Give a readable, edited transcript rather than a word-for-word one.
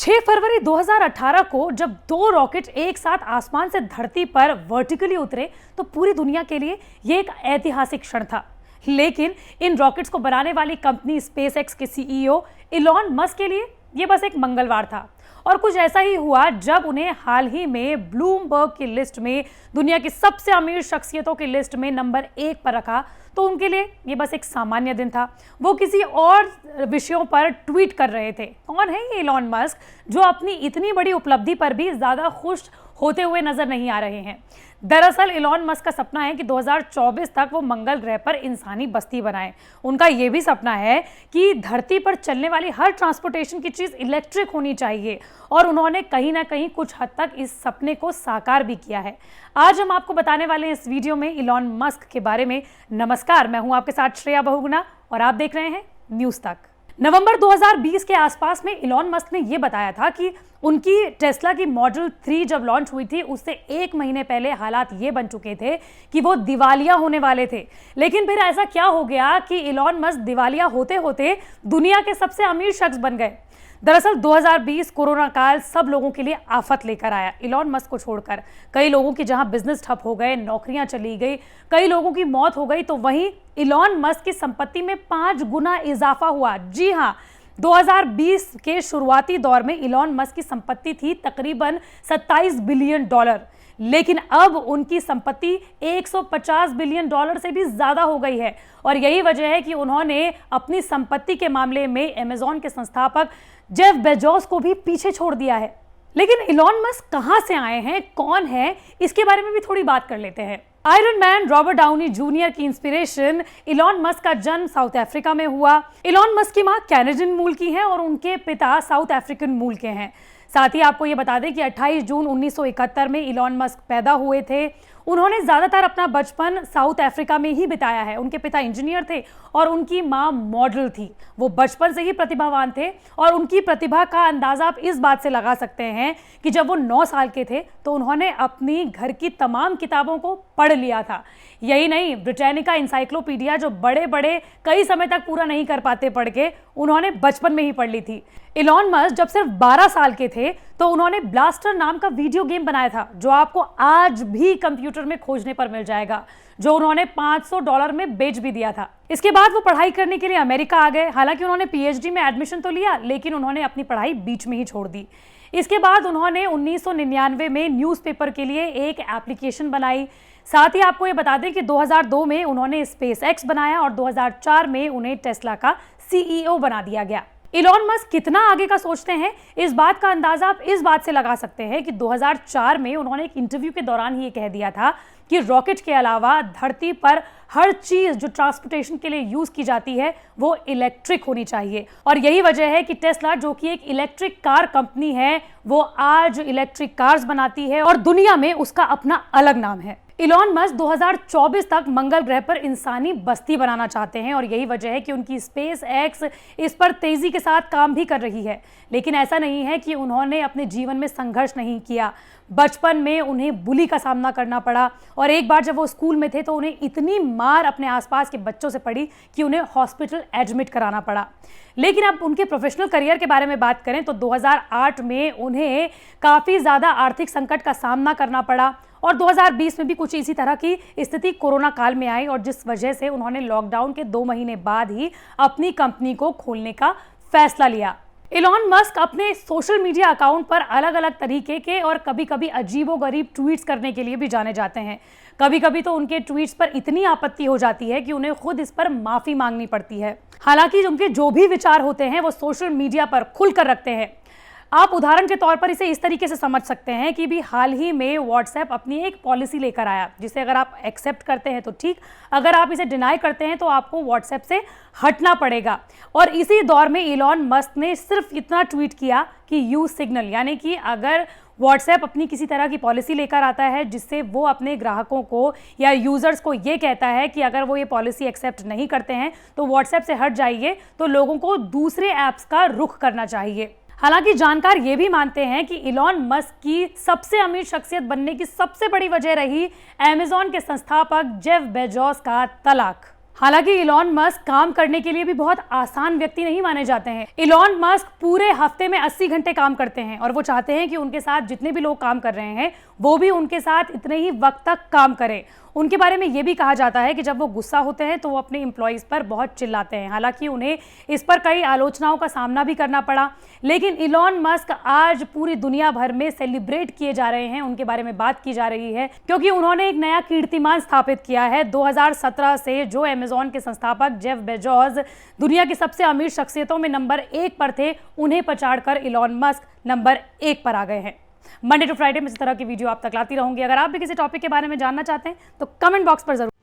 6 फरवरी 2018 को जब 2 रॉकेट एक साथ आसमान से धरती पर वर्टिकली उतरे तो पूरी दुनिया के लिए यह एक ऐतिहासिक क्षण था। लेकिन इन रॉकेट्स को बनाने वाली कंपनी स्पेसएक्स के सीईओ इलॉन मस्क के लिए यह बस एक मंगलवार था। और कुछ ऐसा ही हुआ जब उन्हें हाल ही में ब्लूमबर्ग की लिस्ट में, दुनिया की सबसे अमीर शख्सियतों की लिस्ट में नंबर 1 पर रखा, तो उनके लिए ये बस एक सामान्य दिन था। वो किसी और विषयों पर ट्वीट कर रहे थे। कौन है ये इलॉन मस्क जो अपनी इतनी बड़ी उपलब्धि पर भी ज्यादा खुश होते हुए नजर नहीं आ रहे हैं? दरअसल इलॉन मस्क का सपना है कि 2024 तक वो मंगल ग्रह पर इंसानी बस्ती बनाएं। उनका ये भी सपना है कि धरती पर चलने वाली हर ट्रांसपोर्टेशन की चीज इलेक्ट्रिक होनी चाहिए, और उन्होंने कहीं ना कहीं कुछ हद तक इस सपने को साकार भी किया है। आज हम आपको बताने वाले हैं इस वीडियो में इलॉन मस्क के बारे में। नमस्कार, मैं हूं आपके साथ श्रेया बहुगुणा और आप देख रहे हैं न्यूज तक। नवंबर 2020 के आसपास में इलॉन मस्क ने यह बताया था कि उनकी टेस्ला की मॉडल 3 जब लॉन्च हुई थी उससे 1 महीने पहले हालात ये बन चुके थे कि वो दिवालिया होने वाले थे। लेकिन फिर ऐसा क्या हो गया कि इलॉन मस्क दिवालिया होते होते दुनिया के सबसे अमीर शख्स बन गए? दरअसल 2020 कोरोना काल सब लोगों के लिए आफत लेकर आया। इलॉन मस्क को छोड़कर कई लोगों की जहां बिजनेस ठप हो गए, नौकरियां चली गई, कई लोगों की मौत हो गई, तो वहीं इलॉन मस्क की संपत्ति में 5 गुना इजाफा हुआ। जी हां, 2020 के शुरुआती दौर में इलॉन मस्क की संपत्ति थी तकरीबन $27 बिलियन, लेकिन अब उनकी संपत्ति $150 बिलियन से भी ज्यादा हो गई है। और यही वजह है कि उन्होंने अपनी संपत्ति के मामले में अमेज़न के संस्थापक जेफ बेजोस को भी पीछे छोड़ दिया है। लेकिन इलॉन मस्क कहां से आए हैं, कौन है, इसके बारे में भी थोड़ी बात कर लेते हैं। Iron man Robert Downey junior की इंस्पिरेशन इलॉन मस्क का जन्म साउथ अफ्रीका में हुआ। इलॉन मस्क की मां कैनेडियन मूल की हैं और उनके पिता साउथ अफ्रीकन मूल के हैं। साथ ही आपको ये बता दें कि 28 जून 1971 में इलॉन मस्क पैदा हुए थे। उन्होंने ज़्यादातर अपना बचपन साउथ अफ्रीका में ही बिताया है। उनके पिता इंजीनियर थे और उनकी मां मॉडल थी। वो बचपन से ही प्रतिभावान थे और उनकी प्रतिभा का अंदाज़ा आप इस बात से लगा सकते हैं कि जब वो 9 साल के थे तो उन्होंने अपनी घर की तमाम किताबों को पढ़ लिया था। यही नहीं, ब्रिटानिका इंसाइक्लोपीडिया जो बड़े बड़े कई समय तक पूरा नहीं कर पाते पढ़ के, उन्होंने बचपन में ही पढ़ ली थी। इलॉन मस्क जब सिर्फ 12 साल के थे तो उन्होंने ब्लास्टर नाम का वीडियो गेम बनाया था, जो आपको आज भी कंप्यूटर में खोजने पर मिल जाएगा, जो उन्होंने $500 में बेच भी दिया था। इसके बाद वो पढ़ाई करने के लिए अमेरिका आ गए। हालांकि उन्होंने पीएचडी में एडमिशन तो लिया, लेकिन उन्होंने अपनी पढ़ाई बीच में ही छोड़ दी। इसके बाद उन्होंने 1999 में न्यूज़पेपर के लिए एक एप्लीकेशन बनाई। साथ ही आपको ये बता दें कि 2002 में उन्होंने स्पेसएक्स बनाया और 2004 में उन्हें टेस्ला का सीईओ बना दिया गया। इलॉन मस्क कितना आगे का सोचते हैं, इस बात का अंदाजा आप इस बात से लगा सकते हैं कि 2004 में उन्होंने एक इंटरव्यू के दौरान ही ये कह दिया था कि रॉकेट के अलावा धरती पर हर चीज जो ट्रांसपोर्टेशन के लिए यूज की जाती है वो इलेक्ट्रिक होनी चाहिए। और यही वजह है कि टेस्ला, जो कि एक इलेक्ट्रिक कार कंपनी है, वो आज इलेक्ट्रिक कार्स बनाती है और दुनिया में उसका अपना अलग नाम है। इलॉन मस्क 2024 तक मंगल ग्रह पर इंसानी बस्ती बनाना चाहते हैं और यही वजह है कि उनकी स्पेस एक्स इस पर तेजी के साथ काम भी कर रही है। लेकिन ऐसा नहीं है कि उन्होंने अपने जीवन में संघर्ष नहीं किया। बचपन में उन्हें बुली का सामना करना पड़ा और एक बार जब वो स्कूल में थे तो उन्हें इतनी मार अपने आसपास के बच्चों से पड़ी कि उन्हें हॉस्पिटल एडमिट कराना पड़ा। लेकिन अब उनके प्रोफेशनल करियर के बारे में बात करें तो 2008 में उन्हें काफ़ी ज़्यादा आर्थिक संकट का सामना करना पड़ा और 2020 में भी कुछ इसी तरह की स्थिति कोरोना काल में आई, और जिस वजह से उन्होंने लॉकडाउन के 2 महीने बाद ही अपनी कंपनी को खोलने का फैसला लिया। इलॉन मस्क अपने सोशल मीडिया अकाउंट पर अलग अलग तरीके के और कभी कभी अजीबोगरीब ट्वीट्स करने के लिए भी जाने जाते हैं। कभी कभी तो उनके ट्वीट्स पर इतनी आपत्ति हो जाती है कि उन्हें खुद इस पर माफी मांगनी पड़ती है। हालांकि उनके जो भी विचार होते हैं वो सोशल मीडिया पर खुलकर रखते हैं। आप उदाहरण के तौर पर इसे इस तरीके से समझ सकते हैं कि भी हाल ही में व्हाट्सएप अपनी एक पॉलिसी लेकर आया, जिसे अगर आप एक्सेप्ट करते हैं तो ठीक, अगर आप इसे डिनाई करते हैं तो आपको व्हाट्सएप से हटना पड़ेगा। और इसी दौर में इलॉन मस्क ने सिर्फ इतना ट्वीट किया कि यूज सिग्नल, यानी कि अगर व्हाट्सएप अपनी किसी तरह की पॉलिसी लेकर आता है जिससे वो अपने ग्राहकों को या यूजर्स को ये कहता है कि अगर वो ये पॉलिसी एक्सेप्ट नहीं करते हैं तो व्हाट्सएप से हट जाइए, तो लोगों को दूसरे ऐप्स का रुख करना चाहिए। हालांकि जानकार ये भी मानते हैं कि इलॉन मस्क की सबसे अमीर शख्सियत बनने की सबसे बड़ी वजह रही अमेज़न के संस्थापक जेफ बेजोस का तलाक। हालांकि इलॉन मस्क काम करने के लिए भी बहुत आसान व्यक्ति नहीं माने जाते हैं। इलॉन मस्क पूरे हफ्ते में 80 घंटे काम करते हैं और वो चाहते हैं कि उनके साथ जितने भी लोग काम कर रहे हैं वो भी उनके साथ इतने ही वक्त तक काम करें। उनके बारे में ये भी कहा जाता है कि जब वो गुस्सा होते हैं तो वो अपने एम्प्लॉयज़ पर बहुत चिल्लाते हैं। हालांकि उन्हें इस पर कई आलोचनाओं का सामना भी करना पड़ा, लेकिन इलॉन मस्क आज पूरी दुनिया भर में सेलिब्रेट किए जा रहे हैं, उनके बारे में बात की जा रही है क्योंकि उन्होंने एक नया कीर्तिमान स्थापित किया है। 2017 से जो अमेज़न के संस्थापक जेफ बेजोस दुनिया की सबसे अमीर शख्सियतों में नंबर 1 पर थे, उन्हें पछाड़कर इलॉन मस्क नंबर 1 पर आ गए हैं। मंडे टू फ्राइडे में इस तरह की वीडियो आप तक लाती रहूंगी। अगर आप भी किसी टॉपिक के बारे में जानना चाहते हैं तो कमेंट बॉक्स पर जरूर